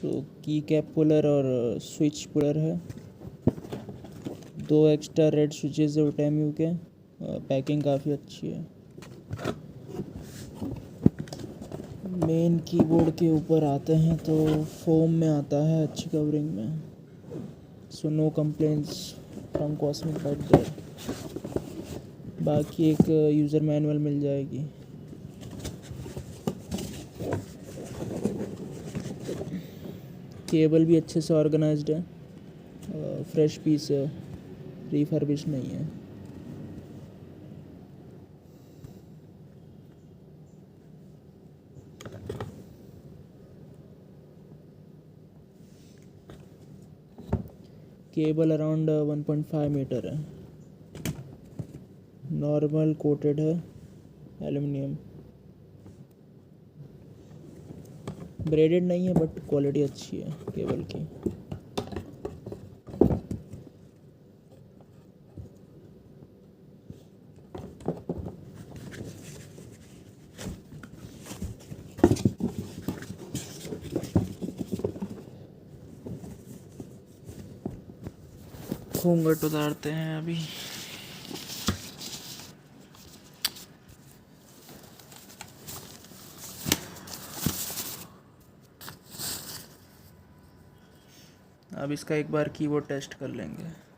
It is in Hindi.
तो की कैप पुलर और स्विच पुलर है, 2 एक्स्ट्रा रेड स्विचेस है ओटेम्यू के। पैकिंग काफ़ी अच्छी है। मेन कीबोर्ड के ऊपर आते हैं तो फोम में आता है, अच्छी कवरिंग में, so no complaints from Cosmic Byte there. बाकी एक यूज़र मैनुअल मिल जाएगी। केबल भी अच्छे से ऑर्गेनाइज्ड है, फ्रेश पीस है, रिफर्बिश नहीं है। केबल अराउंड 1.5 मीटर है, नॉर्मल कोटेड है एल्युमिनियम, ब्रेडेड नहीं है बट क्वालिटी अच्छी है केबल की। घूंघट उतारते हैं अभी। अब इसका एक बार कीबोर्ड टेस्ट कर लेंगे।